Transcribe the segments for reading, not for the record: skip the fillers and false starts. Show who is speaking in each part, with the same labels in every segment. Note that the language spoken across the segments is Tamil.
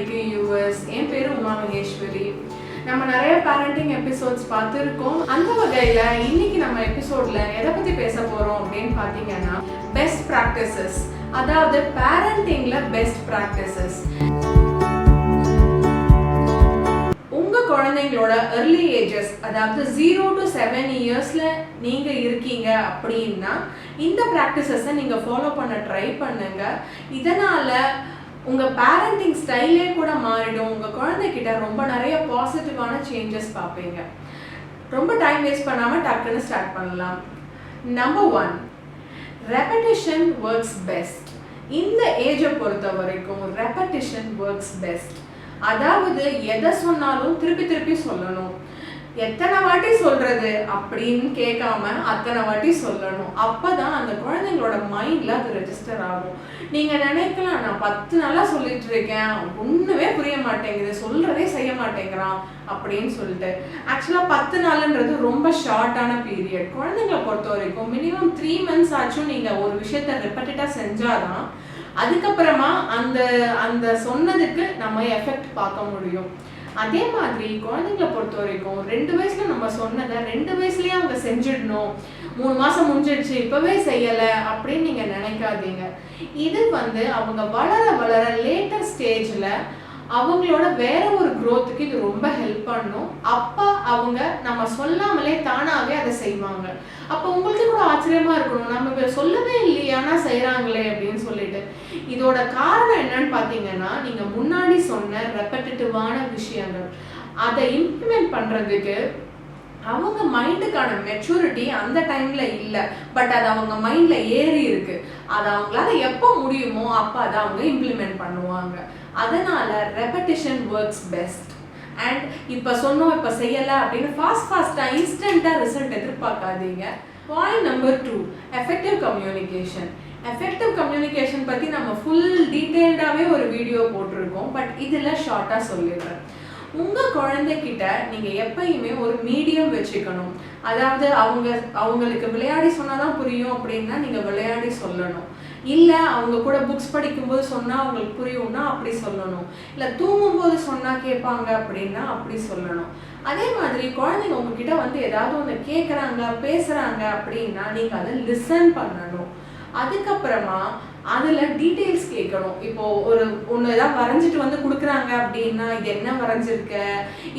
Speaker 1: அமெரிக்க, யூஎஸ். என் பேரு உமா மகேஸ்வரி. நம்ம நிறைய பேரண்டிங் எபிசோட்ஸ் பார்த்துருக்கோம். அந்த வகையில் இன்னைக்கு நம்ம எபிசோட்ல எதை பற்றி பேச போகிறோம் அப்படின்னு பார்த்தீங்கன்னா பெஸ்ட் ப்ராக்டிசஸ், அதாவது பேரண்டிங்ல பெஸ்ட் ப்ராக்டிசஸ். உங்கள் குழந்தைங்களோட early ages, அதாவது 0 to 7 இயர்ஸில் நீங்கள் இருக்கீங்க அப்படின்னா இந்த ப்ராக்டிசஸை நீங்கள் ஃபாலோ பண்ண ட்ரை பண்ணுங்க. இதனால் உங்கள் பேரண்டிங் ஸ்டைலே கூட மாறிடும். உங்கள் குழந்தைகிட்ட ரொம்ப நிறைய பாசிட்டிவான சேஞ்சஸ் பார்ப்பீங்க. ரொம்ப டைம் வேஸ்ட் பண்ணாமல் டக்குன்னு ஸ்டார்ட் பண்ணலாம். Number 1, repetition works best. இந்த ஏஜை பொறுத்த வரைக்கும் ரெப்படிஷன் ஒர்க்ஸ் பெஸ்ட். அதாவது எதை சொன்னாலும் திருப்பி திருப்பி சொல்லணும். எத்தனை வாட்டி சொல்றது அப்படின்னு கேட்காம அத்தனை வாட்டி சொல்லணும். அப்பதான் அந்த குழந்தைங்களோட மைண்ட்ல அது ரெஜிஸ்டர் ஆகும். நீங்க நினைக்கலாம், நான் 10 நாளா சொல்லிட்டு இருக்கேன், ஒண்ணுமே புரிய மாட்டேங்குது, சொல்றதே செய்ய மாட்டேங்கிறான் அப்படின்னு சொல்லிட்டு. ஆக்சுவலா 10 நாள்ன்றது ரொம்ப ஷார்ட்டான பீரியட். குழந்தைங்களை பொறுத்த வரைக்கும் மினிமம் 3 months ஆச்சும் நீங்க ஒரு விஷயத்த ரெப்படிட்டா செஞ்சாதான் அதுக்கப்புறமா அந்த அந்த சொன்னதுக்கு நம்ம எஃபெக்ட் பார்க்க முடியும். அதே மாதிரி குழந்தைங்களை பொறுத்த வரைக்கும் 2 வயசுல நம்ம சொன்னதை 2 வயசுலயே அவங்க செஞ்சிடணும், 3 மாசம் முடிஞ்சிடுச்சு இப்பவே செய்யல அப்படின்னு நீங்க நினைக்காதீங்க. இது அவங்க வளர வளர லேட்டர் ஸ்டேஜ்ல அவங்களோட வேற ஒரு growthக்கு இது ரொம்ப ஹெல்ப் பண்ணும். அப்ப அவங்க நம்ம சொல்லாமலே தானாவே அதை செய்வாங்க. அப்ப உங்களுக்கு கூட ஆச்சரியமா இருக்கணும், நம்ம சொல்லவே இல்லையே ஆனா செய்யறாங்களே அப்படின்னு சொல்லிட்டு. இதோட காரணம் என்னன்னு பாத்தீங்கன்னா, நீங்க முன்னாடி சொன்ன ரெப்படிட்டிவான விஷயங்கள் அதை இம்ப்ளிமெண்ட் பண்றதுக்கு அவங்க மைண்டுக்கான மெச்சூரிட்டி அந்த டைம்ல இல்லை. பட் அது அவங்க மைண்ட்ல ஏறி இருக்கு. அது அவங்களால எப்போ முடியுமோ அப்போ அதை அவங்க இம்ப்ளிமெண்ட் பண்ணுவாங்க. அதனால ரெப்படிஷன் ஒர்க்ஸ் பெஸ்ட். அண்ட் இப்போ சொன்னோம் இப்போ செய்யலை அப்படின்னு ஃபாஸ்ட்டாக இன்ஸ்டண்ட்டாக ரிசல்ட் எதிர்பார்க்காதீங்க. Point number 2, effective communication. Effective communication பற்றி நம்ம ஃபுல் டீட்டெயில்டாகவே ஒரு வீடியோ போட்டிருக்கோம். பட் இதில் ஷார்ட்டாக சொல்லிடுறேன். உங்கள் குழந்தைகிட்ட நீங்கள் எப்பயுமே ஒரு மீடியம் வச்சுக்கணும். அதாவது அவங்களுக்கு விளையாடி சொன்னாதான் புரியும் அப்படின்னா நீங்கள் விளையாடி சொல்லணும். இல்லை அவங்க கூட புக்ஸ் படிக்கும்போது சொன்னால் அவங்களுக்கு புரியும்னா அப்படி சொல்லணும். இல்லை தூங்கும்போது சொன்னால் கேட்பாங்க அப்படின்னா அப்படி சொல்லணும். அதே மாதிரி குழந்தைங்க உங்ககிட்ட ஏதாவது ஒன்று கேட்குறாங்க பேசுகிறாங்க அப்படின்னா நீங்கள் அதை லிசன் பண்ணணும். அதுக்கப்புறமா அதில் டீட்டெயில்ஸ் கேட்கணும். இப்போது ஒன்று ஏதாவது வரைஞ்சிட்டு கொடுக்குறாங்க அப்படின்னா, இது என்ன வரைஞ்சிருக்க,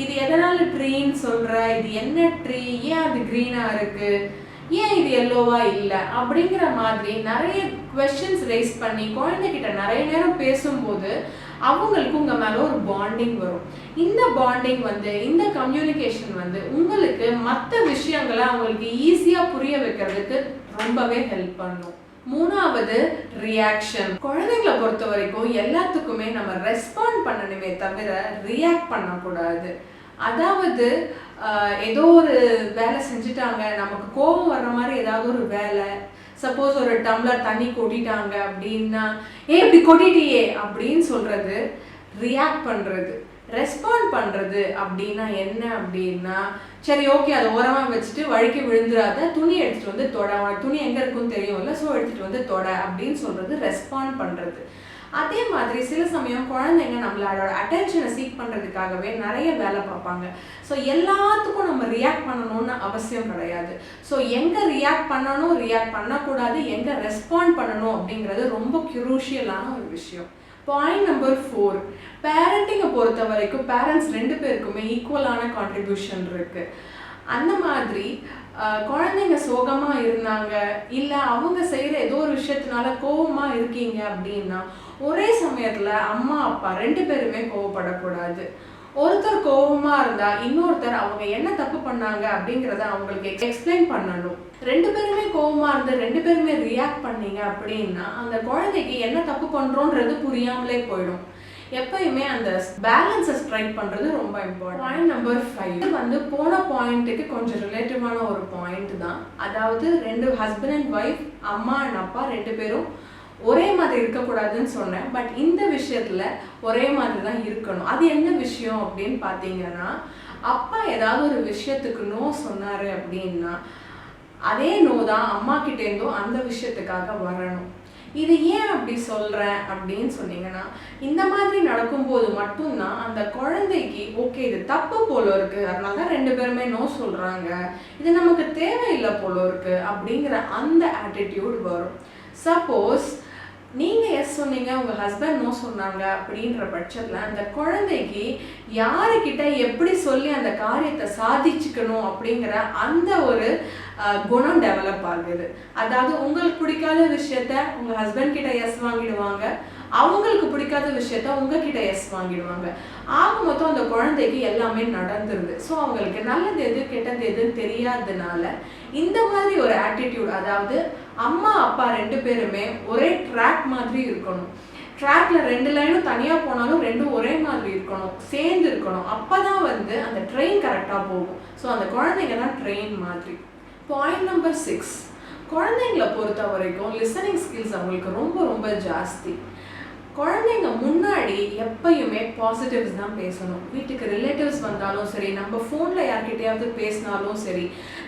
Speaker 1: இது எதனால் ட்ரீன்னு சொல்கிற, இது என்ன ட்ரீ, ஏன் அது க்ரீனாக இருக்குது, ஏன் இது எல்லோவா இல்லை அப்படிங்கிற மாதிரி நிறைய குவெஸ்சன்ஸ் ரைஸ் பண்ணி குழந்தைகிட்ட நிறைய நேரம் பேசும்போது அவங்களுக்கு உங்கள் மேலே ஒரு பாண்டிங் வரும். இந்த பாண்டிங் இந்த கம்யூனிகேஷன் உங்களுக்கு மற்ற விஷயங்களை அவங்களுக்கு ஈஸியாக புரிய வைக்கிறதுக்கு ரொம்பவே ஹெல்ப் பண்ணும். 3வது, ரியாக்ஷன். குழந்தைங்களை பொறுத்த வரைக்கும் எல்லாத்துக்குமே நம்ம ரெஸ்பாண்ட் பண்ணணுமே தவிர ரியாக்ட் பண்ணக்கூடாது. அதாவது ஏதோ ஒரு வேலை செஞ்சுட்டாங்க, நமக்கு கோபம் வர்ற மாதிரி ஏதாவது ஒரு வேலை, சப்போஸ் ஒரு டம்ளர் தண்ணி கொட்டிட்டாங்க அப்படின்னா, இப்படி கொட்டிட்டியே அப்படின்னு சொல்றது ரியாக்ட் பண்றது. ரெஸ்பாண்ட் பண்ணுறது அப்படின்னா என்ன அப்படின்னா, சரி ஓகே அதை ஓரமாக வச்சுட்டு வழுக்கி விழுந்துடாத, துணி எடுத்துகிட்டு தொட, துணி எங்கே இருக்குன்னு தெரியும்ல, ஸோ எடுத்துகிட்டு தொட அப்படின்னு சொல்கிறது ரெஸ்பாண்ட் பண்ணுறது. அதே மாதிரி சில சமயம் குழந்தைங்க நம்மளோட அட்டென்ஷனை சீக் பண்ணுறதுக்காகவே நிறைய வேலை பார்ப்பாங்க. ஸோ எல்லாத்துக்கும் நம்ம ரியாக்ட் பண்ணணும்னு அவசியம் கிடையாது. ஸோ எங்கே ரியாக்ட் பண்ணணும், ரியாக்ட் பண்ணக்கூடாது, எங்கே ரெஸ்பாண்ட் பண்ணணும் அப்படிங்கிறது ரொம்ப க்ரூஷியலான ஒரு விஷயம். பாயிண்ட் நம்பர் 4, பேரண்டிங்கை பொறுத்த வரைக்கும் பேரண்ட்ஸ் 2 பேருக்குமே ஈக்குவலான கான்ட்ரிபியூஷன் இருக்குது. அந்த மாதிரி குழந்தைங்க சோகமாக இருந்தாங்க, இல்லை அவங்க செய்கிற ஏதோ ஒரு விஷயத்தினால கோபமாக இருக்கீங்க அப்படின்னா ஒரே சமயத்தில் அம்மா அப்பா 2 பேருமே கோவப்படக்கூடாது. ஒருத்தர் கோபமாக இருந்தால் இன்னொருத்தர் அவங்க என்ன தப்பு பண்ணாங்க அப்படிங்கிறத அவங்களுக்கு எக்ஸ்பிளைன் பண்ணணும். 2 பேருமே கோபமாக இருந்து 2 பேருமே ரியாக்ட் பண்ணீங்க அப்படின்னா அந்த குழந்தைக்கு என்ன தப்பு பண்ணுறோன்றது புரியாமலே போயிடும். எப்பயுமே அந்த பேலன்ஸை ஸ்ட்ரைக் பண்ணுறது ரொம்ப இம்பார்ட்டன்ட். பாயிண்ட் நம்பர் 5 போன பாயிண்ட்டுக்கு கொஞ்சம் ரிலேட்டிவான ஒரு பாயிண்ட் தான். அதாவது 2 ஹஸ்பண்ட் அண்ட் ஒய்ஃப், அம்மா அண்ட் அப்பா 2 பேரும் ஒரே மாதிரி இருக்கக்கூடாதுன்னு சொன்னேன். பட் இந்த விஷயத்தில் ஒரே மாதிரி தான் இருக்கணும். அது என்ன விஷயம் அப்படின்னு பார்த்தீங்கன்னா, அப்பா ஏதாவது ஒரு விஷயத்துக்கு நோ சொன்னார் அப்படின்னா அதே நோ தான் அம்மா கிட்டேருந்தும் அந்த விஷயத்துக்காக வரணும். இது ஏன் அப்படி சொல்கிறேன் அப்படின்னு சொன்னீங்கன்னா, இந்த மாதிரி நடக்கும்போது மட்டும்தான் அந்த குழந்தைக்கு ஓகே இது தப்பு போல இருக்குது, அதனால தான் 2 பேருமே நோ சொல்கிறாங்க, இது நமக்கு தேவையில்லை போல இருக்குது அப்படிங்கிற அந்த ஆட்டிடியூட் வரும். சப்போஸ் நீங்கள் எஸ் சொன்னீங்க, உங்கள் ஹஸ்பண்ட் நோ சொன்னாங்க அப்படின்ற பட்சத்தில் அந்த குழந்தைக்கு யாருக்கிட்ட எப்படி சொல்லி அந்த காரியத்தை சாதிச்சுக்கணும் அப்படிங்கிற அந்த ஒரு குணம் டெவலப் ஆகுது. அதாவது உங்களுக்கு பிடிக்காத விஷயத்த உங்கள் ஹஸ்பண்ட் கிட்ட எஸ் வாங்கிடுவாங்க, அவங்களுக்கு பிடிக்காத விஷயத்த உங்ககிட்ட எஸ் வாங்கிடுவாங்க. ஆக மொத்தம் அந்த குழந்தைக்கு எல்லாமே நடந்துருது. ஸோ அவங்களுக்கு நல்லது எது கெட்டது எதுன்னு தெரியாததுனால இந்த மாதிரி ஒரு ஆட்டிடியூட், அதாவது அம்மா அப்பா 2 பேருமே ஒரே ட்ராக் மாதிரி இருக்கணும். ட்ராக்ல 2 லைனும் தனியாக போனாலும் 2ம் ஒரே மாதிரி இருக்கணும், சேர்ந்து இருக்கணும். அப்போ தான் வந்து அந்த ட்ரெயின் கரெக்டாக போகும். ஸோ அந்த குழந்தைங்க தான் ட்ரெயின் மாதிரி. பாயிண்ட் நம்பர் 6, குழந்தைங்களை பொறுத்த வரைக்கும் லிசனிங் ஸ்கில்ஸ் அவங்களுக்கு ரொம்ப ரொம்ப ஜாஸ்தி. குழந்தைங்க முன்னாடி எப்பயுமே பாசிட்டிவ்ஸ் தான் பேசணும். வீட்டுக்கு ரிலேட்டிவ்ஸ் வந்தாலும் சரி, நம்ம ஃபோனில் யார்கிட்டையாவது பேசினாலும் சரி,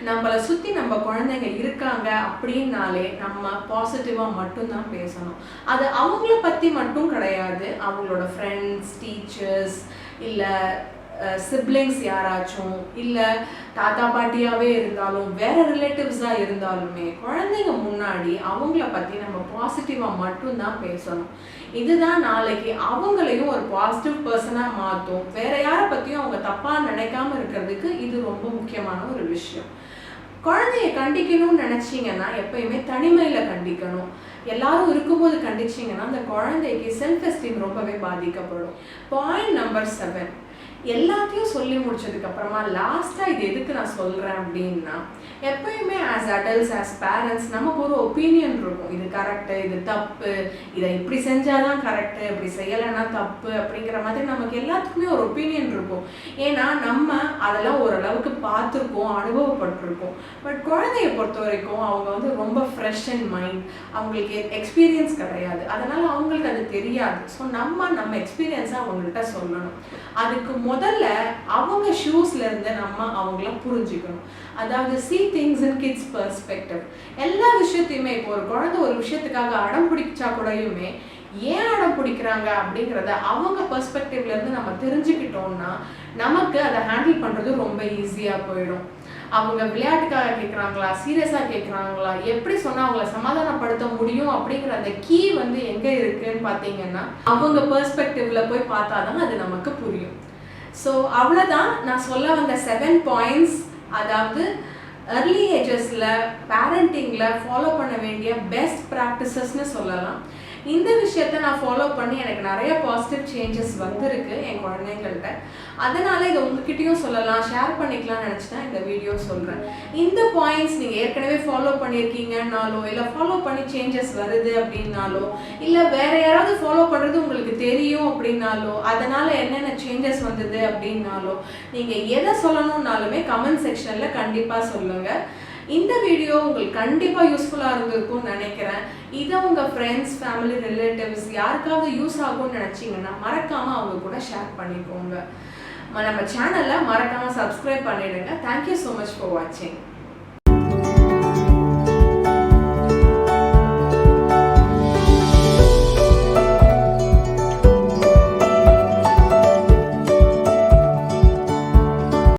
Speaker 1: நம்மளை சுற்றி நம்ம குழந்தைங்க இருக்காங்க அப்படின்னாலே நம்ம பாசிட்டிவாக மட்டும்தான் பேசணும். அது அவங்கள பற்றி மட்டும் கிடையாது, அவங்களோட ஃப்ரெண்ட்ஸ், டீச்சர்ஸ், இல்லை சிப்ளிங்ஸ் யாராச்சும், இல்லை தாத்தா பாட்டியாகவே இருந்தாலும், வேறு ரிலேட்டிவ்ஸாக இருந்தாலுமே குழந்தைங்க முன்னாடி அவங்கள பற்றி நம்ம பாசிட்டிவாக மட்டும்தான் பேசணும். இதுதான் நாளைக்கு அவங்களையும் ஒரு பாசிட்டிவ் பர்சனாக மாற்றும். வேறு யாரை பற்றியும் அவங்க தப்பாக நினைக்காம இருக்கிறதுக்கு இது ரொம்ப முக்கியமான ஒரு விஷயம். குழந்தைய கண்டிக்கணும்னு நினச்சிங்கன்னா எப்பயுமே தனிமையில் கண்டிக்கணும். எல்லாரும் இருக்கும்போது கண்டிச்சிங்கன்னா அந்த குழந்தைக்கு செல்ஃப் எஸ்டீம் ரொம்பவே பாதிக்கப்படும். பாயிண்ட் நம்பர் 7, எல்லாத்தையும் சொல்லி முடிச்சதுக்கு அப்புறமா லாஸ்ட்டாக இது எதுக்கு நான் சொல்கிறேன் அப்படின்னா, எப்பயுமே ஆஸ் அடல்ட்ஸ், ஆஸ் பேரண்ட்ஸ் நமக்கு ஒரு ஒப்பீனியன் இருக்கும். இது கரெக்டு, இது தப்பு, இதை இப்படி செஞ்சால் தான் கரெக்டு, இப்படி செய்யலைன்னா தப்பு அப்படிங்கிற மாதிரி நமக்கு எல்லாத்துக்குமே ஒரு ஒப்பீனியன் இருக்கும். ஏன்னா நம்ம அதெல்லாம் ஓரளவுக்கு பார்த்துருக்கோம், அனுபவப்பட்டிருக்கோம். பட் குழந்தைய பொறுத்த வரைக்கும் அவங்க வந்து ரொம்ப ஃப்ரெஷ் அண்ட் மைண்ட், அவங்களுக்கு எக்ஸ்பீரியன்ஸ் கிடையாது, அதனால் அவங்களுக்கு அது தெரியாது. ஸோ நம்ம எக்ஸ்பீரியன்ஸை அவங்கள்ட்ட சொல்லணும். அதுக்கு முதல்ல அவங்க ஷூஸ்லேருந்து நம்ம அவங்கள புரிஞ்சுக்கணும். அதாவது see things in kids perspective. எல்லா விஷயத்தையுமே இப்போ ஒரு குழந்தை ஒரு விஷயத்துக்காக அடம் பிடிச்சா கூடயுமே ஏன் அடம் பிடிக்கிறாங்க அப்படிங்கிறத அவங்க பெர்ஸ்பெக்டிவ்லேருந்து நம்ம தெரிஞ்சுக்கிட்டோம்னா நமக்கு அதை ஹேண்டில் பண்ணுறது ரொம்ப ஈஸியாக போயிடும். அவங்க விளையாட்டுக்காக கேட்குறாங்களா, சீரியஸாக கேட்குறாங்களா, எப்படி சொன்னால் அவங்கள சமாதானப்படுத்த முடியும் அப்படிங்கிற அந்த கீ வந்து எங்கே இருக்குன்னு பார்த்தீங்கன்னா அவங்க பெர்ஸ்பெக்டிவில் போய் பார்த்தா தான் அது நமக்கு புரியும். ஸோ அவ்வளோதான் நான் சொல்ல வந்த 7 பாயிண்ட்ஸ். அதாவது early ஏஜஸில் பேரண்டிங்கில் ஃபாலோ பண்ண வேண்டிய பெஸ்ட் ப்ராக்டிசஸ்ன்னு சொல்லலாம். இந்த விஷயத்தை நான் ஃபாலோ பண்ணி எனக்கு நிறைய பாசிட்டிவ் சேஞ்சஸ் வந்திருக்கு என் குழந்தைங்கள்ட்ட. அதனால் இதை உங்ககிட்டயும் சொல்லலாம், ஷேர் பண்ணிக்கலாம்னு நினச்சி தான் இந்த வீடியோ சொல்கிறேன். இந்த பாயிண்ட்ஸ் நீங்கள் ஏற்கனவே ஃபாலோ பண்ணியிருக்கீங்கன்னாலோ, இல்லை ஃபாலோ பண்ணி சேஞ்சஸ் வருது அப்படின்னாலோ, இல்லை வேறு யாராவது ஃபாலோ பண்ணுறது உங்களுக்கு தெரியும் அப்படின்னாலோ, அதனால் என்னென்ன சேஞ்சஸ் வந்தது அப்படின்னாலோ, நீங்கள் எதை சொல்லணுன்னாலுமே கமெண்ட் செக்ஷனில் கண்டிப்பாக சொல்லுங்கள். இந்த வீடியோ உங்களுக்கு கண்டிப்பாக யூஸ்ஃபுல்லாக இருந்திருக்கும்னு நினைக்கிறேன். இதை உங்கள் ஃப்ரெண்ட்ஸ், ஃபேமிலி, ரிலேட்டிவ்ஸ் யாருக்காவது யூஸ் ஆகும்னு நினச்சிங்கன்னா மறக்காமல் அவங்க கூட ஷேர் பண்ணிக்கோங்க. நம்ம சேனலை மறக்காமல் சப்ஸ்கிரைப் பண்ணிவிடுங்க. தேங்க்யூ ஸோ மச் ஃபார் வாட்சிங்.